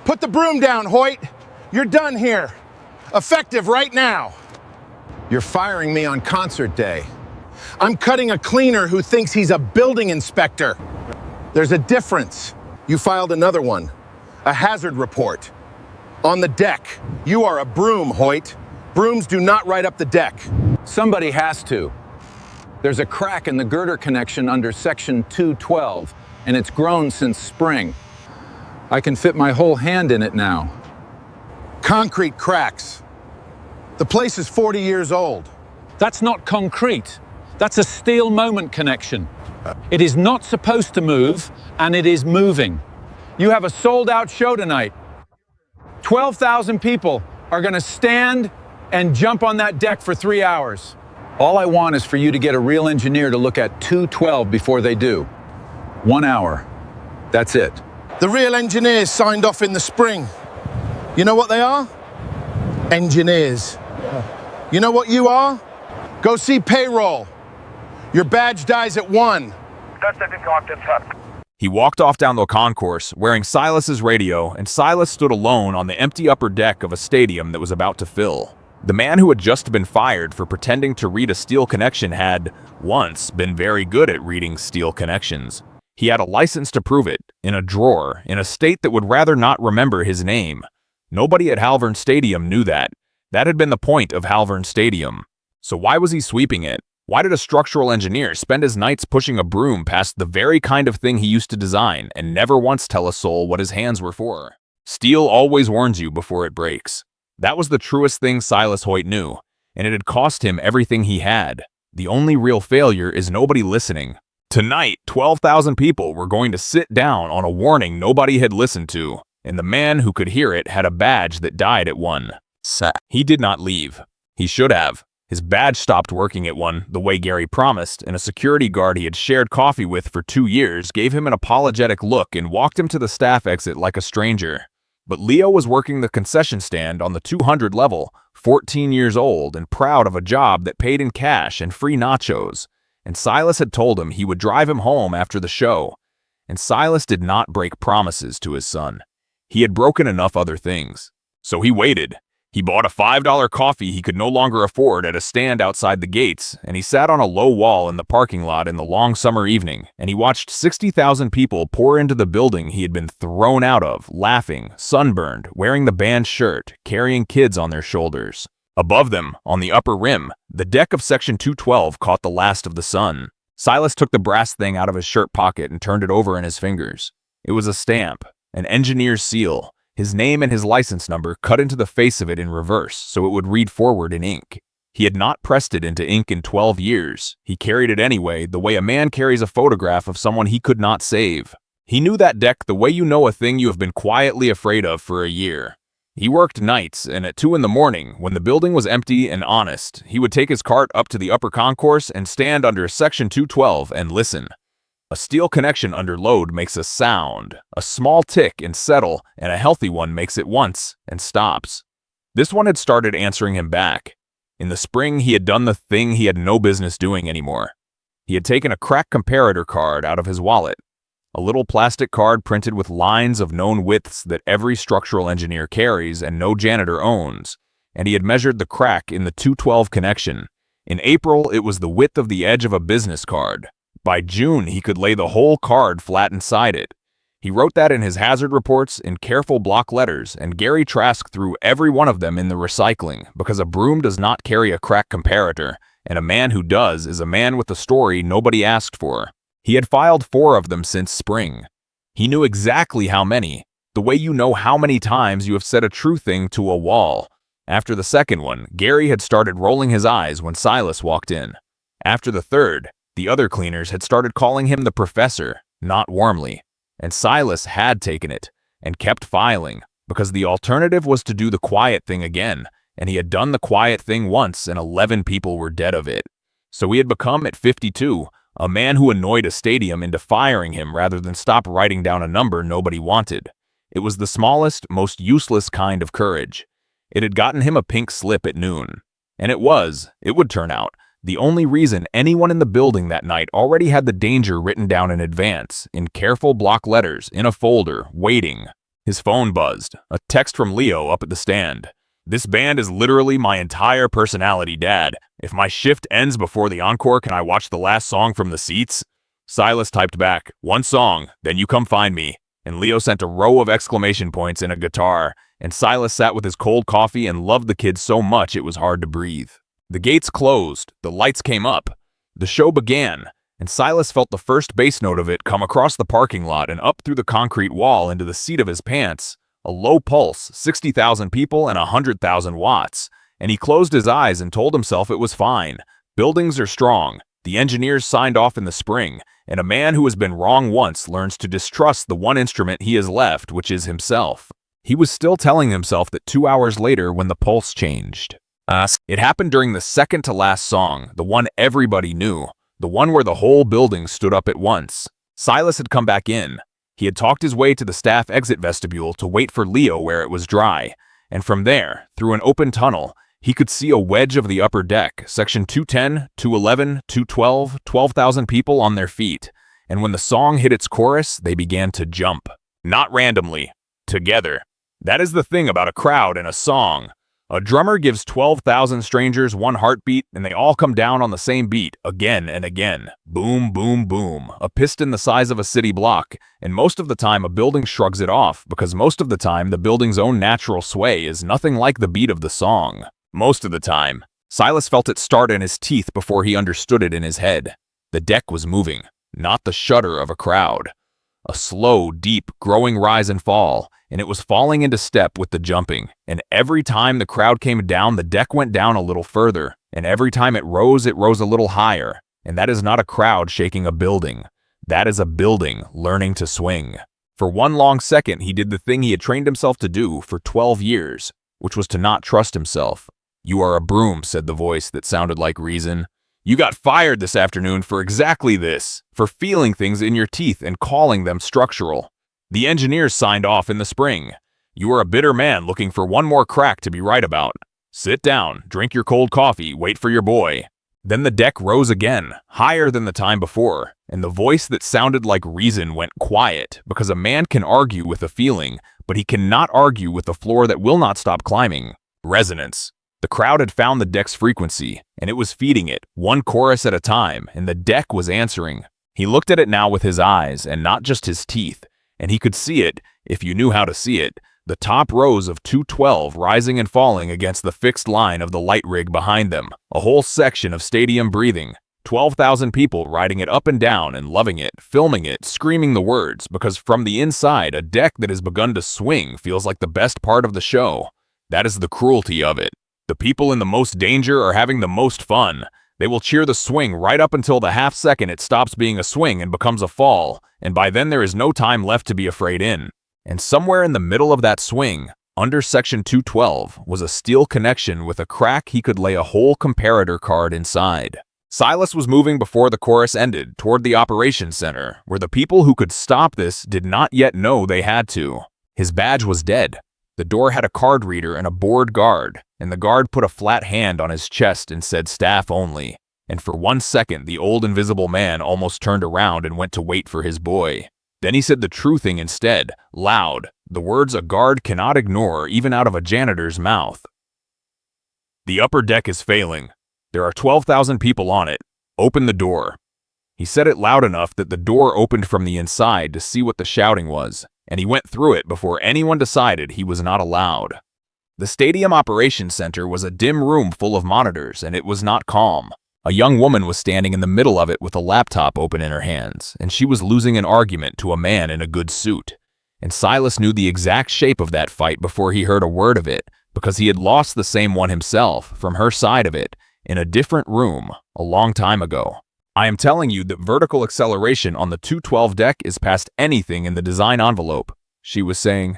Put the broom down, Hoyt. You're done here. Effective right now. You're firing me on concert day. I'm cutting a cleaner who thinks he's a building inspector. There's a difference. You filed another one, a hazard report. On the deck. You are a broom, Hoyt. Brooms do not ride up the deck. Somebody has to. There's a crack in the girder connection under section 212, and it's grown since spring. I can fit my whole hand in it now. Concrete cracks. The place is 40 years old. That's not concrete. That's a steel moment connection. It is not supposed to move, and it is moving. You have a sold-out show tonight. 12,000 people are going to stand and jump on that deck for 3 hours. All I want is for you to get a real engineer to look at 212 before they do. 1 hour. That's it. The real engineers signed off in the spring. You know what they are? Engineers. You know what you are? Go see payroll. Your badge dies at 1. He walked off down the concourse, wearing Silas's radio, and Silas stood alone on the empty upper deck of a stadium that was about to fill. The man who had just been fired for pretending to read a steel connection had, once, been very good at reading steel connections. He had a license to prove it, in a drawer, in a state that would rather not remember his name. Nobody at Halvern Stadium knew that. That had been the point of Halvern Stadium. So why was he sweeping it? Why did a structural engineer spend his nights pushing a broom past the very kind of thing he used to design and never once tell a soul what his hands were for? Steel always warns you before it breaks. That was the truest thing Silas Hoyt knew, and it had cost him everything he had. The only real failure is nobody listening. Tonight, 12,000 people were going to sit down on a warning nobody had listened to, and the man who could hear it had a badge that died at 1. He did not leave. He should have. His badge stopped working at 1, the way Gary promised, and a security guard he had shared coffee with for 2 years gave him an apologetic look and walked him to the staff exit like a stranger. But Leo was working the concession stand on the 200 level, 14 years old, and proud of a job that paid in cash and free nachos. And Silas had told him he would drive him home after the show. And Silas did not break promises to his son. He had broken enough other things. So he waited. He bought a $5 coffee he could no longer afford at a stand outside the gates, and he sat on a low wall in the parking lot in the long summer evening, and he watched 60,000 people pour into the building he had been thrown out of, laughing, sunburned, wearing the band's shirt, carrying kids on their shoulders. Above them, on the upper rim, the deck of Section 212 caught the last of the sun. Silas took the brass thing out of his shirt pocket and turned it over in his fingers. It was a stamp, an engineer's seal, his name and his license number cut into the face of it in reverse so it would read forward in ink. He had not pressed it into ink in 12 years. He carried it anyway, the way a man carries a photograph of someone he could not save. He knew that deck the way you know a thing you have been quietly afraid of for a year. He worked nights, and at 2 in the morning, when the building was empty and honest, he would take his cart up to the upper concourse and stand under Section 212 and listen. A steel connection under load makes a sound, a small tick and settle, and a healthy one makes it once and stops. This one had started answering him back. In the spring, he had done the thing he had no business doing anymore. He had taken a crack comparator card out of his wallet. A little plastic card printed with lines of known widths that every structural engineer carries and no janitor owns, and he had measured the crack in the 212 connection. In April, it was the width of the edge of a business card. By June, he could lay the whole card flat inside it. He wrote that in his hazard reports in careful block letters, and Gary Trask threw every one of them in the recycling, because a broom does not carry a crack comparator, and a man who does is a man with a story nobody asked for. He had filed 4 of them since spring. He knew exactly how many, the way you know how many times you have said a true thing to a wall. After the second one, Gary had started rolling his eyes when Silas walked in. After the third, the other cleaners had started calling him the professor, not warmly. And Silas had taken it, and kept filing, because the alternative was to do the quiet thing again, and he had done the quiet thing once and 11 people were dead of it. So he had become, at 52, a man who annoyed a stadium into firing him rather than stop writing down a number nobody wanted. It was the smallest, most useless kind of courage. It had gotten him a pink slip at noon. And it would turn out, the only reason anyone in the building that night already had the danger written down in advance, in careful block letters, in a folder, waiting. His phone buzzed, a text from Leo up at the stand. "This band is literally my entire personality, Dad. If my shift ends before the encore, can I watch the last song from the seats?" Silas typed back, "One song, then you come find me." And Leo sent a row of exclamation points and a guitar, and Silas sat with his cold coffee and loved the kids so much it was hard to breathe. The gates closed, the lights came up. The show began, and Silas felt the first bass note of it come across the parking lot and up through the concrete wall into the seat of his pants. A low pulse, 60,000 people and 100,000 watts. And he closed his eyes and told himself it was fine. Buildings are strong. The engineers signed off in the spring. And a man who has been wrong once learns to distrust the one instrument he has left, which is himself. He was still telling himself that 2 hours later when the pulse changed. It happened during the second to last song, the one everybody knew. The one where the whole building stood up at once. Silas had come back in. He had talked his way to the staff exit vestibule to wait for Leo where it was dry. And from there, through an open tunnel, he could see a wedge of the upper deck, section 210, 211, 212, 12,000 people on their feet. And when the song hit its chorus, they began to jump. Not randomly. Together. That is the thing about a crowd and a song. A drummer gives 12,000 strangers one heartbeat, and they all come down on the same beat, again and again. Boom, boom, boom. A piston the size of a city block, and most of the time a building shrugs it off, because most of the time the building's own natural sway is nothing like the beat of the song. Most of the time. Silas felt it start in his teeth before he understood it in his head. The deck was moving, not the shudder of a crowd. A slow, deep, growing rise and fall, and it was falling into step with the jumping. And every time the crowd came down, the deck went down a little further. And every time it rose a little higher. And that is not a crowd shaking a building. That is a building learning to swing. For one long second, he did the thing he had trained himself to do for 12 years, which was to not trust himself. "You are a broom," said the voice that sounded like reason. "You got fired this afternoon for exactly this, for feeling things in your teeth and calling them structural. The engineers signed off in the spring. You are a bitter man looking for one more crack to be right about. Sit down, drink your cold coffee, wait for your boy." Then the deck rose again, higher than the time before, and the voice that sounded like reason went quiet, because a man can argue with a feeling, but he cannot argue with the floor that will not stop climbing. Resonance. The crowd had found the deck's frequency, and it was feeding it, one chorus at a time, and the deck was answering. He looked at it now with his eyes, and not just his teeth, and he could see it, if you knew how to see it, the top rows of 212 rising and falling against the fixed line of the light rig behind them, a whole section of stadium breathing, 12,000 people riding it up and down and loving it, filming it, screaming the words, because from the inside, a deck that has begun to swing feels like the best part of the show. That is the cruelty of it. The people in the most danger are having the most fun. They will cheer the swing right up until the half second it stops being a swing and becomes a fall, and by then there is no time left to be afraid in. And somewhere in the middle of that swing, under section 212, was a steel connection with a crack he could lay a whole comparator card inside. Silas was moving before the chorus ended toward the operations center, where the people who could stop this did not yet know they had to. His badge was dead. The door had a card reader and a bored guard, and the guard put a flat hand on his chest and said staff only. And for 1 second, the old invisible man almost turned around and went to wait for his boy. Then he said the true thing instead, loud, the words a guard cannot ignore even out of a janitor's mouth. "The upper deck is failing. There are 12,000 people on it. Open the door." He said it loud enough that the door opened from the inside to see what the shouting was, and he went through it before anyone decided he was not allowed. The stadium operations center was a dim room full of monitors, and it was not calm. A young woman was standing in the middle of it with a laptop open in her hands, and she was losing an argument to a man in a good suit. And Silas knew the exact shape of that fight before he heard a word of it, because he had lost the same one himself, from her side of it, in a different room, a long time ago. I am telling you that vertical acceleration on the 212 deck is past anything in the design envelope, she was saying.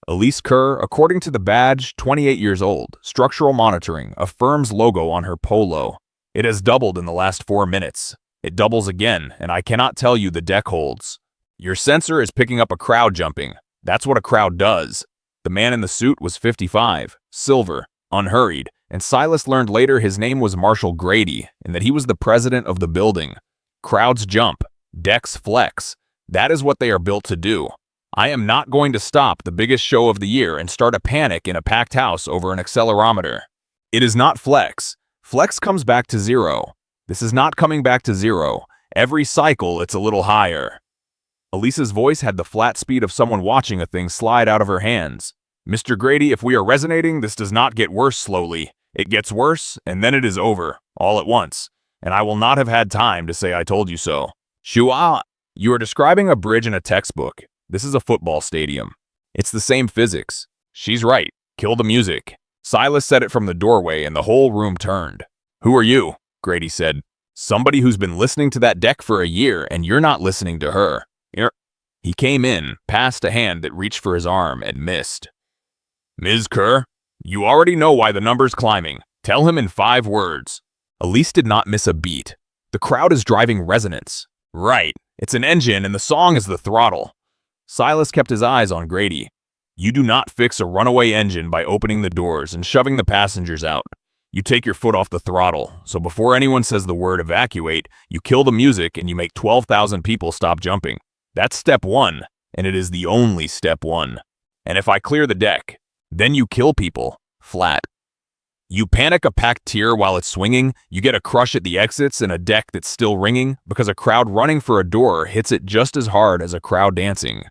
Elise Kerr, according to the badge, 28 years old, structural monitoring, a firm's logo on her polo. It has doubled in the last 4 minutes. It doubles again, and I cannot tell you the deck holds. Your sensor is picking up a crowd jumping. That's what a crowd does. The man in the suit was 55, silver, unhurried, and Silas learned later his name was Marshall Grady, and that he was the president of the building. Crowds jump. Decks flex. That is what they are built to do. I am not going to stop the biggest show of the year and start a panic in a packed house over an accelerometer. It is not flex. Flex comes back to zero. This is not coming back to zero. Every cycle, it's a little higher. Elisa's voice had the flat speed of someone watching a thing slide out of her hands. Mr. Grady, if we are resonating, this does not get worse slowly. It gets worse, and then it is over, all at once. And I will not have had time to say I told you so. Shua, you are describing a bridge in a textbook. This is a football stadium. It's the same physics. She's right. Kill the music. Silas said it from the doorway, and the whole room turned. Who are you? Grady said. Somebody who's been listening to that deck for a year, and you're not listening to her. He came in, passed a hand that reached for his arm, and missed. Ms. Kerr, you already know why the number's climbing. Tell him in 5 words. Elise did not miss a beat. The crowd is driving resonance. Right, it's an engine and the song is the throttle. Silas kept his eyes on Grady. You do not fix a runaway engine by opening the doors and shoving the passengers out. You take your foot off the throttle, so before anyone says the word evacuate, you kill the music and you make 12,000 people stop jumping. That's step 1, and it is the only step 1. And if I clear the deck, then you kill people, flat. You panic a packed tier while it's swinging, you get a crush at the exits and a deck that's still ringing because a crowd running for a door hits it just as hard as a crowd dancing.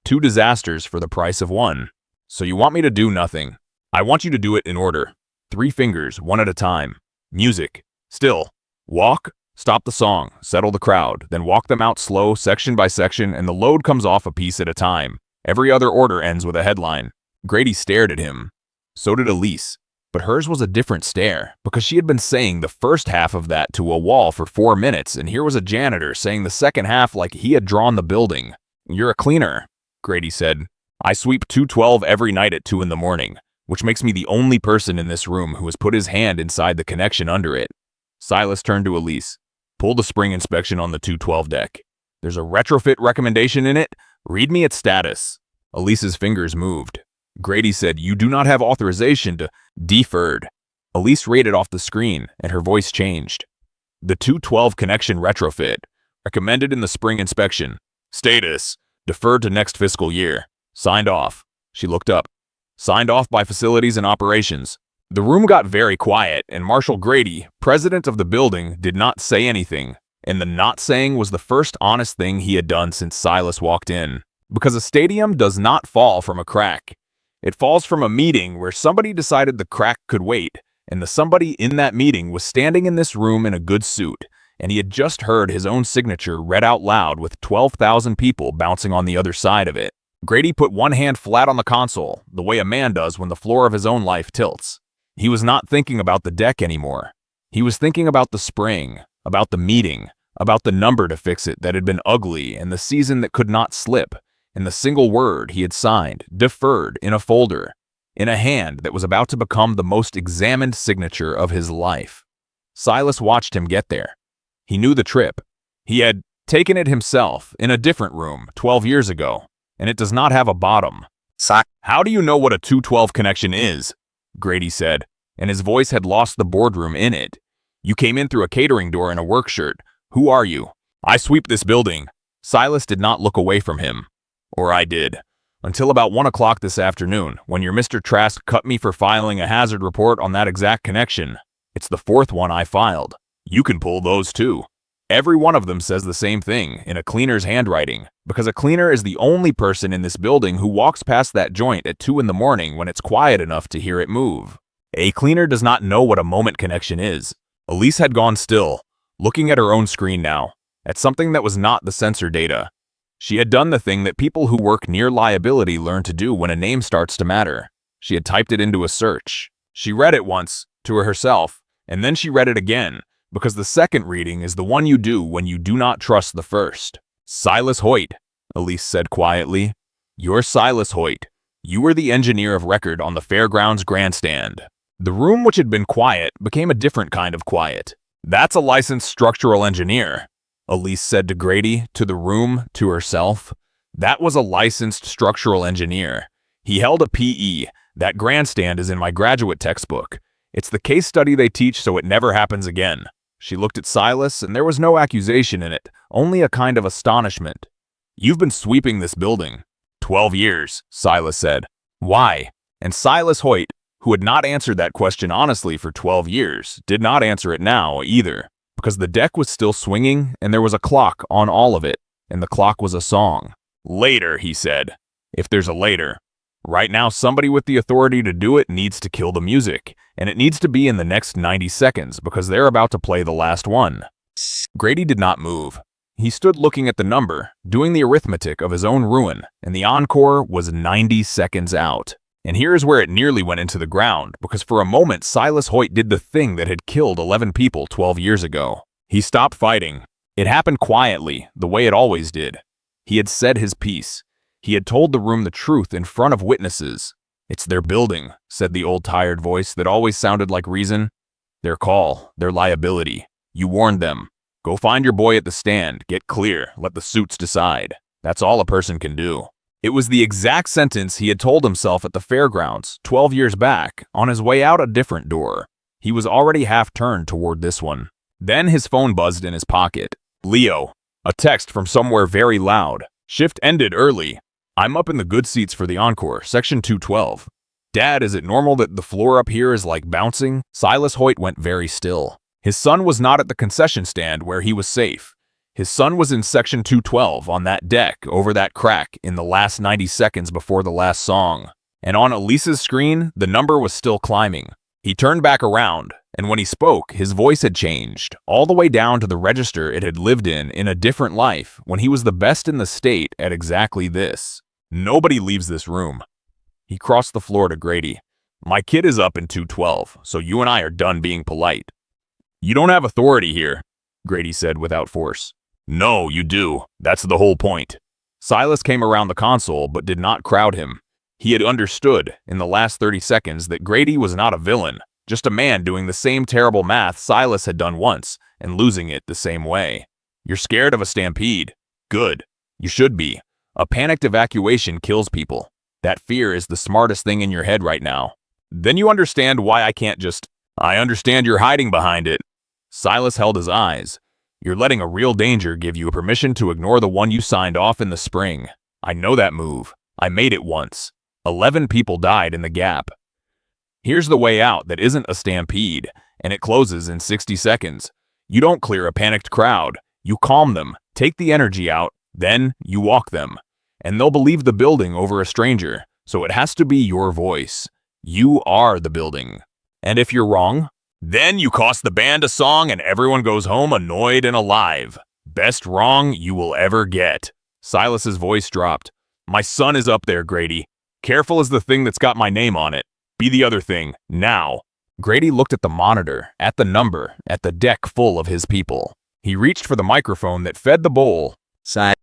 2 disasters for the price of 1. So you want me to do nothing. I want you to do it in order. 3 fingers, 1 at a time. Music. Still. Walk. Stop the song, settle the crowd, then walk them out slow, section by section, and the load comes off a piece at a time. Every other order ends with a headline. Grady stared at him. So did Elise. But hers was a different stare, because she had been saying the first half of that to a wall for 4 minutes, and here was a janitor saying the second half like he had drawn the building. You're a cleaner, Grady said. I sweep 212 every night at 2 in the morning, which makes me the only person in this room who has put his hand inside the connection under it. Silas turned to Elise. Pull the spring inspection on the 212 deck. There's a retrofit recommendation in it. Read me its status. Elise's fingers moved. Grady said, you do not have authorization to... Deferred. Elise read it off the screen, and her voice changed. The 212 connection retrofit. Recommended in the spring inspection. Status. Deferred to next fiscal year. Signed off. She looked up. Signed off by Facilities and Operations. The room got very quiet, and Marshall Grady, president of the building, did not say anything. And the not saying was the first honest thing he had done since Silas walked in. Because a stadium does not fall from a crack. It falls from a meeting where somebody decided the crack could wait, and the somebody in that meeting was standing in this room in a good suit, and he had just heard his own signature read out loud with 12,000 people bouncing on the other side of it. Grady put one hand flat on the console, the way a man does when the floor of his own life tilts. He was not thinking about the deck anymore. He was thinking about the spring, about the meeting, about the number to fix it that had been ugly and the season that could not slip, and the single word he had signed, deferred, in a folder, in a hand that was about to become the most examined signature of his life. Silas watched him get there. He knew the trip. He had taken it himself in a different room 12 years ago, and it does not have a bottom. How do you know what a 212 connection is? Grady said, and his voice had lost the boardroom in it. You came in through a catering door in a work shirt. Who are you? I sweep this building. Silas did not look away from him. Or I did. Until about 1 o'clock this afternoon, when your Mr. Trask cut me for filing a hazard report on that exact connection. It's the 4th one I filed. You can pull those too. Every one of them says the same thing, in a cleaner's handwriting, because a cleaner is the only person in this building who walks past that joint at 2 in the morning when it's quiet enough to hear it move. A cleaner does not know what a moment connection is. Elise had gone still, looking at her own screen now, at something that was not the sensor data. She had done the thing that people who work near liability learn to do when a name starts to matter. She had typed it into a search. She read it once, to herself, and then she read it again, because the second reading is the one you do when you do not trust the first. Silas Hoyt, Elise said quietly. You're Silas Hoyt. You were the engineer of record on the fairgrounds grandstand. The room which had been quiet became a different kind of quiet. That's a licensed structural engineer, Elise said to Grady, to the room, to herself. That was a licensed structural engineer. He held a PE. That grandstand is in my graduate textbook. It's the case study they teach so it never happens again. She looked at Silas, and there was no accusation in it, only a kind of astonishment. You've been sweeping this building. 12 years, Silas said. Why? And Silas Hoyt, who had not answered that question honestly for 12 years, did not answer it now either, because the deck was still swinging and there was a clock on all of it, and the clock was a song. Later, he said. If there's a later. Right now, somebody with the authority to do it needs to kill the music, and it needs to be in the next 90 seconds because they're about to play the last one. Grady did not move. He stood looking at the number, doing the arithmetic of his own ruin, and the encore was 90 seconds out. And here's where it nearly went into the ground, because for a moment Silas Hoyt did the thing that had killed 11 people 12 years ago. He stopped fighting. It happened quietly, the way it always did. He had said his piece. He had told the room the truth in front of witnesses. It's their building, said the old tired voice that always sounded like reason. Their call, their liability. You warned them. Go find your boy at the stand, get clear, let the suits decide. That's all a person can do. It was the exact sentence he had told himself at the fairgrounds 12 years back, on his way out a different door. He was already half turned toward this one. Then his phone buzzed in his pocket. Leo. A text from somewhere very loud. Shift ended early. I'm up in the good seats for the encore, section 212. Dad, is it normal that the floor up here is like bouncing? Silas Hoyt went very still. His son was not at the concession stand where he was safe. His son was in section 212 on that deck over that crack in the last 90 seconds before the last song. And on Elisa's screen, the number was still climbing. He turned back around, and when he spoke, his voice had changed, all the way down to the register it had lived in a different life, when he was the best in the state at exactly this. Nobody leaves this room. He crossed the floor to Grady. My kid is up in 212, so you and I are done being polite. You don't have authority here, Grady said without force. No, you do. That's the whole point. Silas came around the console but did not crowd him. He had understood, in the last 30 seconds, that Grady was not a villain, just a man doing the same terrible math Silas had done once, and losing it the same way. You're scared of a stampede. Good. You should be. A panicked evacuation kills people. That fear is the smartest thing in your head right now. Then you understand why I can't just... I understand you're hiding behind it. Silas held his eyes. You're letting a real danger give you permission to ignore the one you signed off in the spring. I know that move. I made it once. 11 people died in the gap. Here's the way out that isn't a stampede, and it closes in 60 seconds. You don't clear a panicked crowd. You calm them, take the energy out, then you walk them. And they'll believe the building over a stranger, so it has to be your voice. You are the building. And if you're wrong, then you cost the band a song and everyone goes home annoyed and alive. Best wrong you will ever get. Silas's voice dropped. My son is up there, Grady. Careful is the thing that's got my name on it. Be the other thing, now. Grady looked at the monitor, at the number, at the deck full of his people. He reached for the microphone that fed the bowl.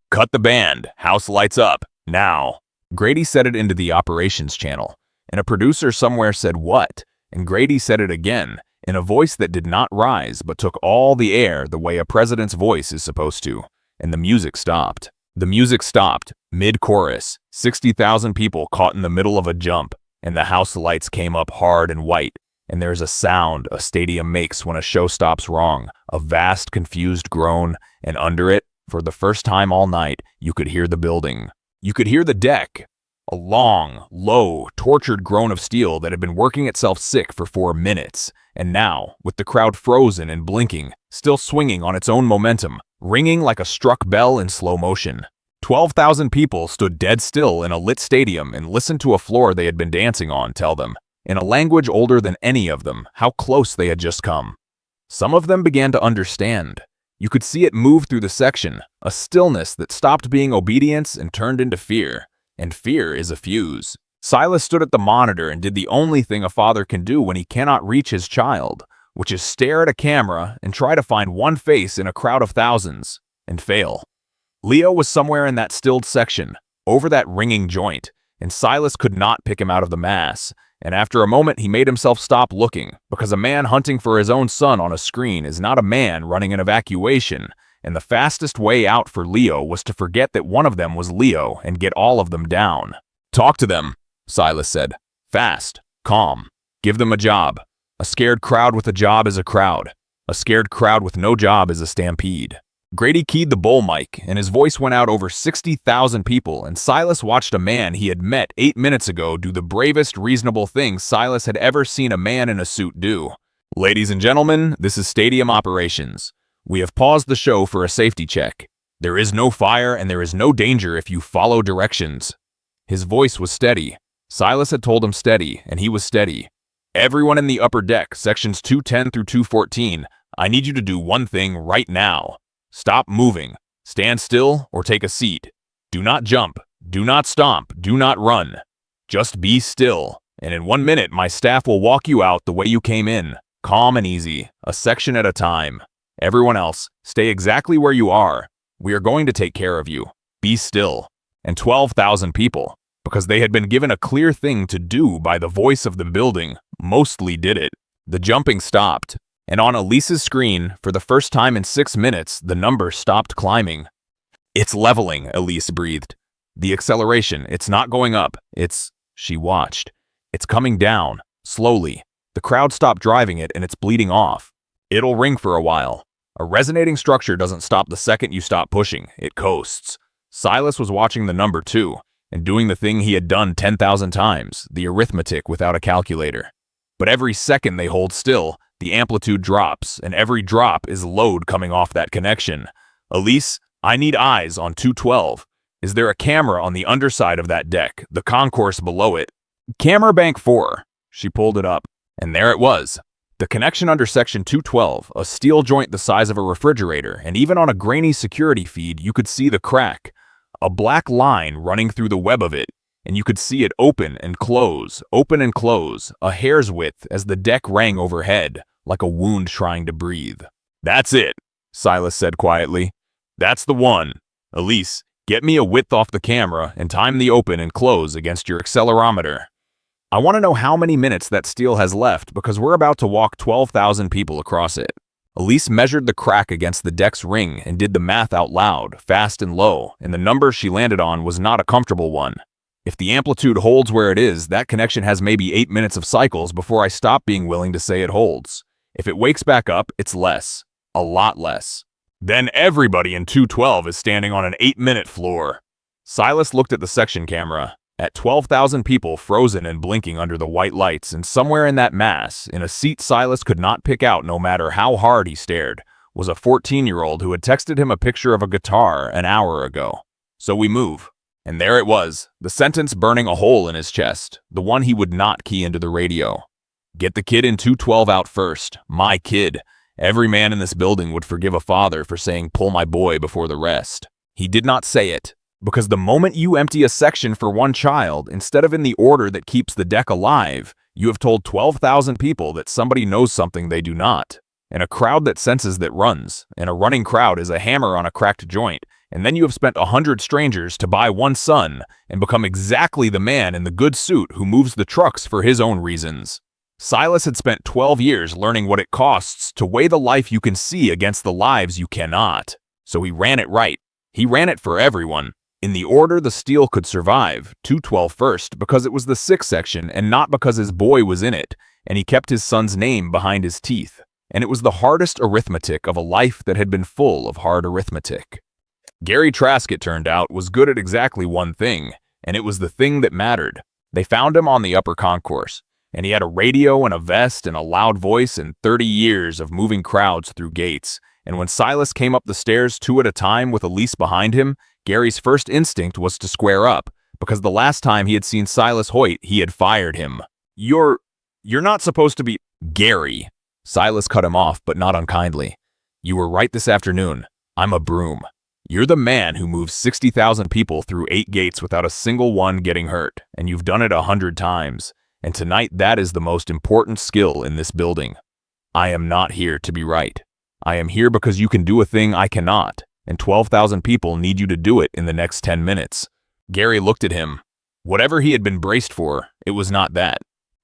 Cut the band. House lights up. Now. Grady said it into the operations channel, and a producer somewhere said what, and Grady said it again, in a voice that did not rise but took all the air the way a president's voice is supposed to, and the music stopped. The music stopped, mid-chorus, 60,000 people caught in the middle of a jump, and the house lights came up hard and white, and there's a sound a stadium makes when a show stops wrong, a vast confused groan, and under it, for the first time all night, you could hear the building. You could hear the deck. A long, low, tortured groan of steel that had been working itself sick for 4 minutes, and now, with the crowd frozen and blinking, still swinging on its own momentum, ringing like a struck bell in slow motion. 12,000 people stood dead still in a lit stadium and listened to a floor they had been dancing on tell them, in a language older than any of them, how close they had just come. Some of them began to understand. You could see it move through the section, a stillness that stopped being obedience and turned into fear. And fear is a fuse. Silas stood at the monitor and did the only thing a father can do when he cannot reach his child, which is stare at a camera and try to find one face in a crowd of thousands, and fail. Leo was somewhere in that stilled section, over that ringing joint, and Silas could not pick him out of the mass, and after a moment he made himself stop looking, because a man hunting for his own son on a screen is not a man running an evacuation, and the fastest way out for Leo was to forget that one of them was Leo and get all of them down. Talk to them, Silas said. Fast, calm, give them a job. A scared crowd with a job is a crowd. A scared crowd with no job is a stampede. Grady keyed the bull mic, and his voice went out over 60,000 people, and Silas watched a man he had met 8 minutes ago do the bravest reasonable thing Silas had ever seen a man in a suit do. Ladies and gentlemen, this is Stadium Operations. We have paused the show for a safety check. There is no fire and there is no danger if you follow directions. His voice was steady. Silas had told him steady, and he was steady. Everyone in the upper deck, sections 210 through 214, I need you to do one thing right now. Stop moving. Stand still or take a seat. Do not jump. Do not stomp. Do not run. Just be still. And in 1 minute, my staff will walk you out the way you came in. Calm and easy, a section at a time. Everyone else, stay exactly where you are. We are going to take care of you. Be still. And 12,000 people, because they had been given a clear thing to do by the voice of the building, mostly did it. The jumping stopped, and on Elise's screen, for the first time in 6 minutes, the number stopped climbing. It's leveling, Elise breathed. The acceleration, it's not going up. She watched. It's coming down, slowly. The crowd stopped driving it and it's bleeding off. It'll ring for a while. A resonating structure doesn't stop the second you stop pushing, it coasts. Silas was watching the number too, and doing the thing he had done 10,000 times, the arithmetic without a calculator. But every second they hold still, the amplitude drops, and every drop is load coming off that connection. Elise, I need eyes on 212. Is there a camera on the underside of that deck, the concourse below it? Camera bank 4. She pulled it up, and there it was. The connection under section 212, a steel joint the size of a refrigerator, and even on a grainy security feed, you could see the crack. A black line running through the web of it, and you could see it open and close, a hair's width as the deck rang overhead, like a wound trying to breathe. That's it, Silas said quietly. That's the one. Elise, get me a width off the camera and time the open and close against your accelerometer. I want to know how many minutes that steel has left because we're about to walk 12,000 people across it. Elise measured the crack against the deck's ring and did the math out loud, fast and low, and the number she landed on was not a comfortable one. If the amplitude holds where it is, that connection has maybe 8 minutes of cycles before I stop being willing to say it holds. If it wakes back up, it's less. A lot less. Then everybody in 212 is standing on an 8-minute floor. Silas looked at the section camera. At 12,000 people frozen and blinking under the white lights, and somewhere in that mass, in a seat Silas could not pick out no matter how hard he stared, was a 14-year-old who had texted him a picture of a guitar an hour ago. So we move. And there it was, the sentence burning a hole in his chest, the one he would not key into the radio. Get the kid in 212 out first. My kid. Every man in this building would forgive a father for saying pull my boy before the rest. He did not say it. Because the moment you empty a section for one child, instead of in the order that keeps the deck alive, you have told 12,000 people that somebody knows something they do not. And a crowd that senses that runs, and a running crowd is a hammer on a cracked joint, and then you have spent 100 strangers to buy one son and become exactly the man in the good suit who moves the trucks for his own reasons. Silas had spent 12 years learning what it costs to weigh the life you can see against the lives you cannot. So he ran it right. He ran it for everyone. In the order the steel could survive, 212 first because it was the 6th section and not because his boy was in it, and he kept his son's name behind his teeth. And it was the hardest arithmetic of a life that had been full of hard arithmetic. Gary Trask, it turned out, was good at exactly one thing, and it was the thing that mattered. They found him on the upper concourse, and he had a radio and a vest and a loud voice and 30 years of moving crowds through gates. And when Silas came up the stairs 2 at a time with Elise behind him, Gary's first instinct was to square up, because the last time he had seen Silas Hoyt, he had fired him. You're not supposed to be... Gary. Silas cut him off, but not unkindly. You were right this afternoon. I'm a broom. You're the man who moves 60,000 people through 8 gates without a single one getting hurt, and you've done it 100 times. And tonight that is the most important skill in this building. I am not here to be right. I am here because you can do a thing I cannot. And 12,000 people need you to do it in the next 10 minutes. Gary looked at him. Whatever he had been braced for, it was not that.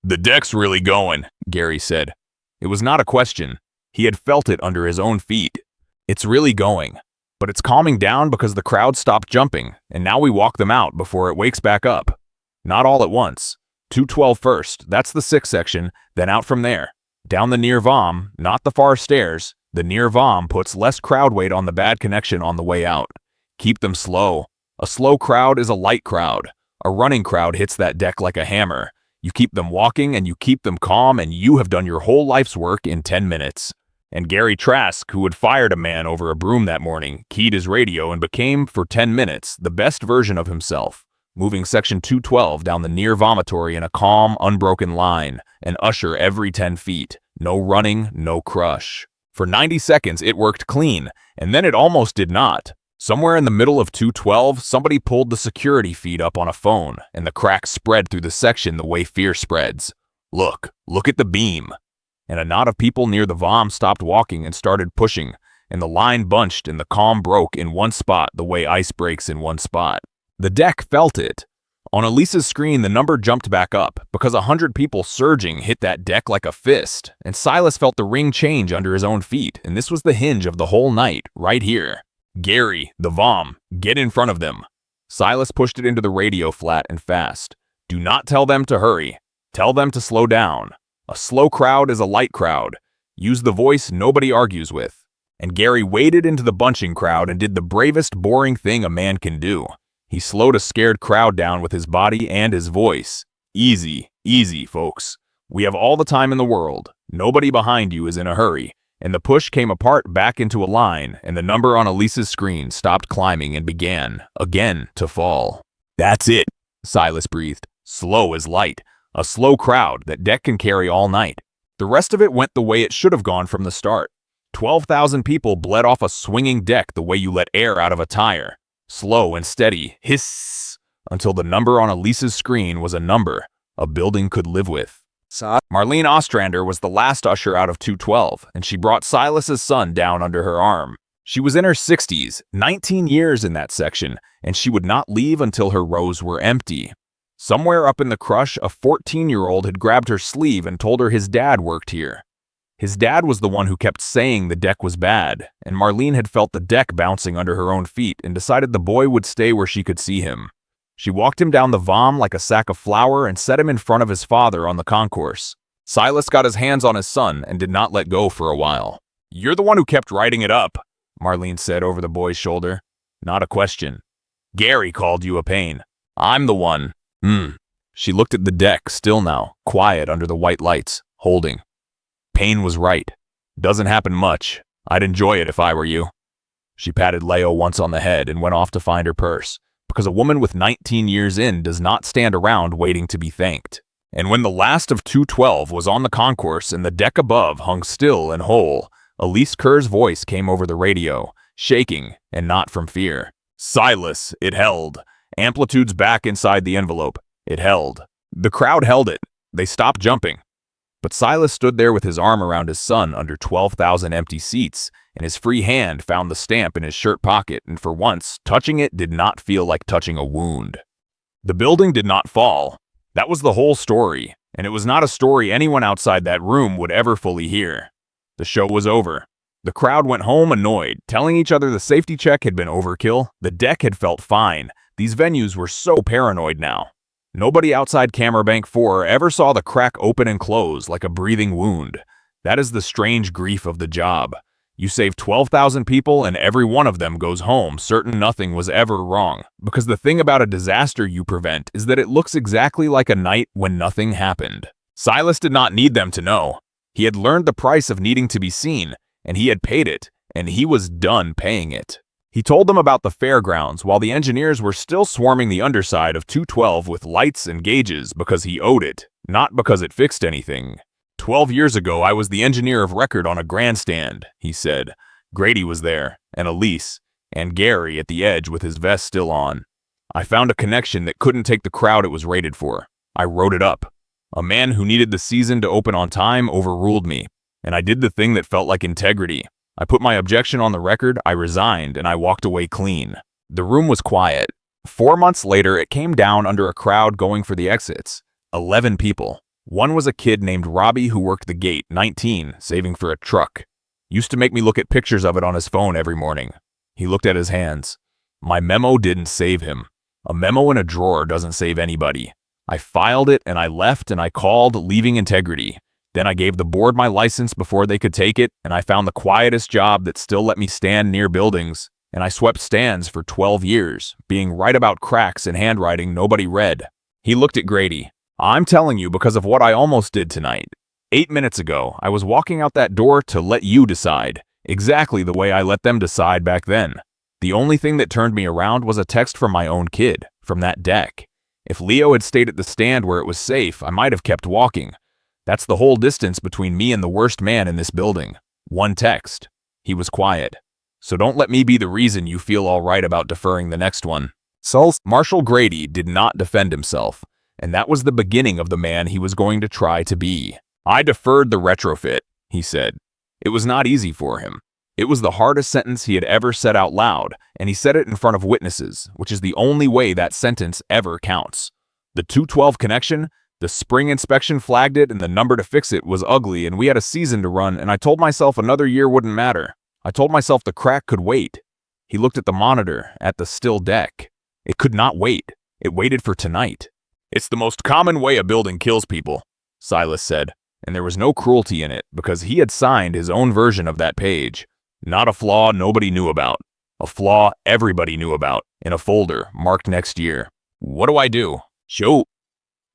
The deck's really going, Gary said. It was not a question. He had felt it under his own feet. It's really going. But it's calming down because the crowd stopped jumping, and now we walk them out before it wakes back up. Not all at once. 212 first, that's the 6th section, then out from there. Down the near vom, not the far stairs, The near vom puts less crowd weight on the bad connection on the way out. Keep them slow. A slow crowd is a light crowd. A running crowd hits that deck like a hammer. You keep them walking and you keep them calm, and you have done your whole life's work in 10 minutes. And Gary Trask, who had fired a man over a broom that morning, keyed his radio and became, for 10 minutes, the best version of himself, moving section 212 down the near vomitory in a calm, unbroken line, an usher every 10 feet. No running, no crush. For 90 seconds, it worked clean, and then it almost did not. Somewhere in the middle of 212, somebody pulled the security feed up on a phone, and the crack spread through the section the way fear spreads. Look at the beam. And a knot of people near the vom stopped walking and started pushing, and the line bunched and the calm broke in one spot the way ice breaks in one spot. The deck felt it. On Elise's screen, the number jumped back up because 100 people surging hit that deck like a fist, and Silas felt the ring change under his own feet, and this was the hinge of the whole night, right here. Gary, the vom, get in front of them. Silas pushed it into the radio flat and fast. Do not tell them to hurry. Tell them to slow down. A slow crowd is a light crowd. Use the voice nobody argues with. And Gary waded into the bunching crowd and did the bravest, boring thing a man can do. He slowed a scared crowd down with his body and his voice. Easy, easy, folks. We have all the time in the world. Nobody behind you is in a hurry. And the push came apart back into a line, and the number on Elise's screen stopped climbing and began, again, to fall. That's it, Silas breathed. Slow as light. A slow crowd that deck can carry all night. The rest of it went the way it should have gone from the start. 12,000 people bled off a swinging deck the way you let air out of a tire. Slow and steady, hiss, until the number on Elise's screen was a number a building could live with. Marlene Ostrander was the last usher out of 212, and she brought Silas's son down under her arm. She was in her 60s, 19 years in that section, and she would not leave until her rows were empty. Somewhere up in the crush, a 14-year-old had grabbed her sleeve and told her his dad worked here. His dad was the one who kept saying the deck was bad, and Marlene had felt the deck bouncing under her own feet and decided the boy would stay where she could see him. She walked him down the vom like a sack of flour and set him in front of his father on the concourse. Silas got his hands on his son and did not let go for a while. You're the one who kept writing it up, Marlene said over the boy's shoulder. Not a question. Gary called you a pain. I'm the one. She looked at the deck, still now, quiet under the white lights, holding. Payne was right. Doesn't happen much. I'd enjoy it if I were you. She patted Leo once on the head and went off to find her purse, because a woman with 19 years in does not stand around waiting to be thanked. And when the last of 212 was on the concourse and the deck above hung still and whole, Elise Kerr's voice came over the radio, shaking, and not from fear. Silas, it held. Amplitudes back inside the envelope. It held. The crowd held it. They stopped jumping. But Silas stood there with his arm around his son under 12,000 empty seats, and his free hand found the stamp in his shirt pocket, and for once, touching it did not feel like touching a wound. The building did not fall. That was the whole story, and it was not a story anyone outside that room would ever fully hear. The show was over. The crowd went home annoyed, telling each other the safety check had been overkill, the deck had felt fine. These venues were so paranoid now. Nobody outside Camera Bank 4 ever saw the crack open and close like a breathing wound. That is the strange grief of the job. You save 12,000 people and every one of them goes home certain nothing was ever wrong. Because the thing about a disaster you prevent is that it looks exactly like a night when nothing happened. Silas did not need them to know. He had learned the price of needing to be seen, and he had paid it, and he was done paying it. He told them about the fairgrounds while the engineers were still swarming the underside of 212 with lights and gauges because he owed it, not because it fixed anything. 12 years ago, I was the engineer of record on a grandstand, he said. Grady was there, and Elise, and Gary at the edge with his vest still on. I found a connection that couldn't take the crowd it was rated for. I wrote it up. A man who needed the season to open on time overruled me, and I did the thing that felt like integrity. I put my objection on the record, I resigned, and I walked away clean. The room was quiet. 4 months later, it came down under a crowd going for the exits. 11 people. One was a kid named Robbie who worked the gate, 19, saving for a truck. Used to make me look at pictures of it on his phone every morning. He looked at his hands. My memo didn't save him. A memo in a drawer doesn't save anybody. I filed it and I left and I called, leaving integrity. Then I gave the board my license before they could take it, and I found the quietest job that still let me stand near buildings. And I swept stands for 12 years, being right about cracks in handwriting nobody read. He looked at Grady. I'm telling you because of what I almost did tonight. 8 minutes ago, I was walking out that door to let you decide, exactly the way I let them decide back then. The only thing that turned me around was a text from my own kid, from that deck. If Leo had stayed at the stand where it was safe, I might have kept walking. That's the whole distance between me and the worst man in this building. One text. He was quiet. So don't let me be the reason you feel all right about deferring the next one. Marshall Grady did not defend himself, and that was the beginning of the man he was going to try to be. I deferred the retrofit, he said. It was not easy for him. It was the hardest sentence he had ever said out loud, and he said it in front of witnesses, which is the only way that sentence ever counts. The 212 connection, the spring inspection flagged it, and the number to fix it was ugly, and we had a season to run, and I told myself another year wouldn't matter. I told myself the crack could wait. He looked at the monitor, at the still deck. It could not wait. It waited for tonight. It's the most common way a building kills people, Silas said, and there was no cruelty in it because he had signed his own version of that page. Not a flaw nobody knew about. A flaw everybody knew about, in a folder marked next year. What do I do? Show.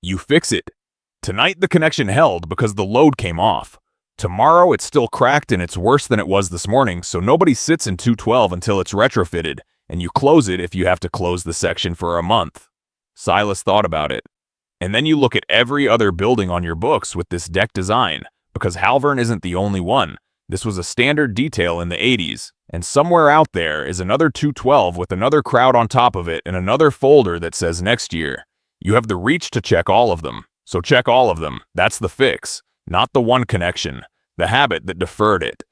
You fix it. Tonight the connection held because the load came off. Tomorrow it's still cracked and it's worse than it was this morning, so nobody sits in 212 until it's retrofitted, and you close it if you have to close the section for a month. Silas thought about it. And then you look at every other building on your books with this deck design, because Halvern isn't the only one. This was a standard detail in the 80s, and somewhere out there is another 212 with another crowd on top of it and another folder that says next year. You have the reach to check all of them, so check all of them. That's the fix. Not the one connection, the habit that deferred it.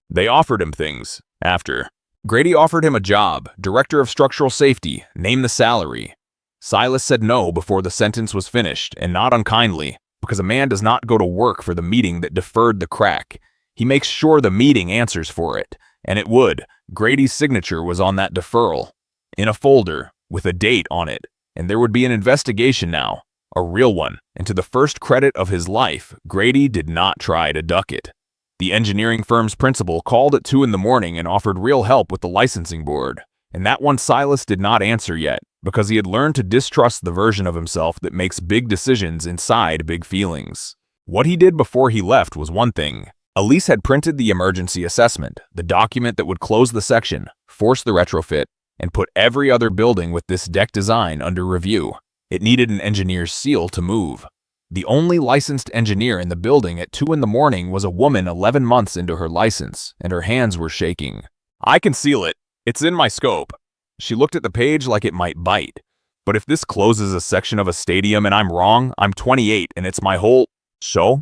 They offered him things after. Grady offered him a job, director of structural safety, name the salary. Silas said no before the sentence was finished, and not unkindly, because a man does not go to work for the meeting that deferred the crack. He makes sure the meeting answers for it, and it would. Grady's signature was on that deferral, in a folder, with a date on it, and there would be an investigation now. A real one, and to the first credit of his life, Grady did not try to duck it. The engineering firm's principal called at 2 in the morning and offered real help with the licensing board, and that one Silas did not answer yet, because he had learned to distrust the version of himself that makes big decisions inside big feelings. What he did before he left was one thing. Elise had printed the emergency assessment, the document that would close the section, force the retrofit, and put every other building with this deck design under review. It needed an engineer's seal to move. The only licensed engineer in the building at 2 in the morning was a woman 11 months into her license, and her hands were shaking. I can seal it. It's in my scope. She looked at the page like it might bite. But if this closes a section of a stadium and I'm wrong, I'm 28 and it's my whole show?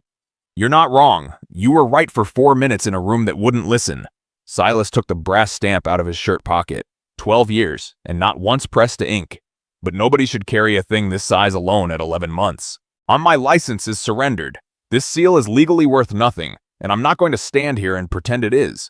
You're not wrong. You were right for 4 minutes in a room that wouldn't listen. Silas took the brass stamp out of his shirt pocket. 12 years, and not once pressed to ink. But nobody should carry a thing this size alone at 11 months. On my license is surrendered. This seal is legally worth nothing, and I'm not going to stand here and pretend it is.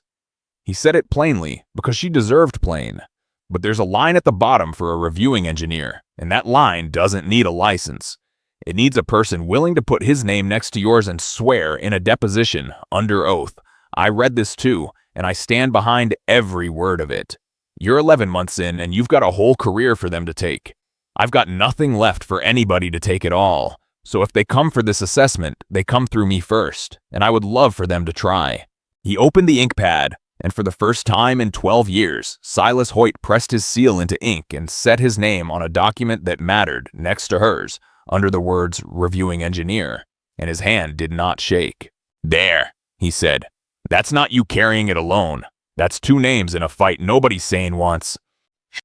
He said it plainly, because she deserved plain. But there's a line at the bottom for a reviewing engineer, and that line doesn't need a license. It needs a person willing to put his name next to yours and swear in a deposition, under oath. I read this too, and I stand behind every word of it. You're 11 months in, and you've got a whole career for them to take. I've got nothing left for anybody to take at all. So if they come for this assessment, they come through me first, and I would love for them to try. He opened the ink pad, and for the first time in 12 years, Silas Hoyt pressed his seal into ink and set his name on a document that mattered next to hers, under the words reviewing engineer, and his hand did not shake. There, he said. That's not you carrying it alone. That's 2 names in a fight nobody sane wants.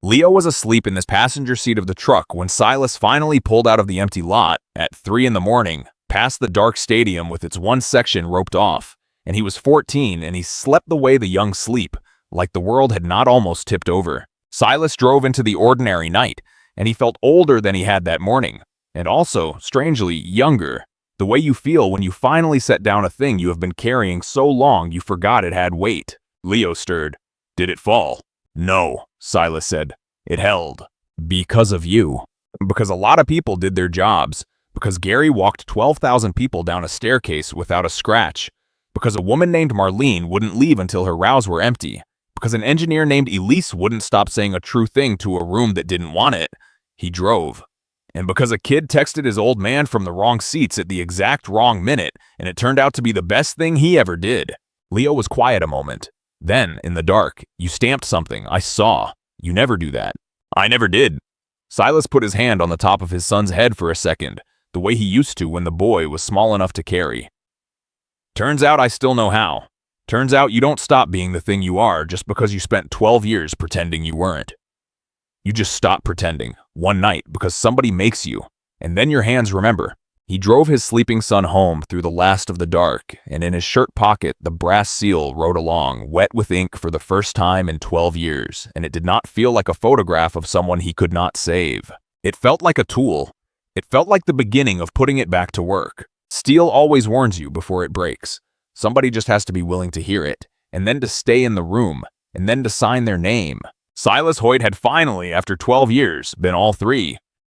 Leo was asleep in this passenger seat of the truck when Silas finally pulled out of the empty lot at 3 in the morning, past the dark stadium with its one section roped off, and he was 14 and he slept the way the young sleep, like the world had not almost tipped over. Silas drove into the ordinary night, and he felt older than he had that morning, and also, strangely, younger, the way you feel when you finally set down a thing you have been carrying so long you forgot it had weight. Leo stirred. Did it fall? No, Silas said. It held. Because of you. Because a lot of people did their jobs. Because Gary walked 12,000 people down a staircase without a scratch. Because a woman named Marlene wouldn't leave until her rows were empty. Because an engineer named Elise wouldn't stop saying a true thing to a room that didn't want it. He drove. And because a kid texted his old man from the wrong seats at the exact wrong minute, and it turned out to be the best thing he ever did. Leo was quiet a moment. Then, in the dark, you stamped something. I saw. You never do that. I never did. Silas put his hand on the top of his son's head for a second, the way he used to when the boy was small enough to carry. Turns out I still know how. Turns out you don't stop being the thing you are just because you spent 12 years pretending you weren't. You just stop pretending, one night, because somebody makes you, and then your hands remember. He drove his sleeping son home through the last of the dark, and in his shirt pocket the brass seal rode along, wet with ink for the first time in 12 years, and it did not feel like a photograph of someone he could not save. It felt like a tool. It felt like the beginning of putting it back to work. Steel always warns you before it breaks. Somebody just has to be willing to hear it, and then to stay in the room, and then to sign their name. Silas Hoyt had finally, after 12 years, been all three.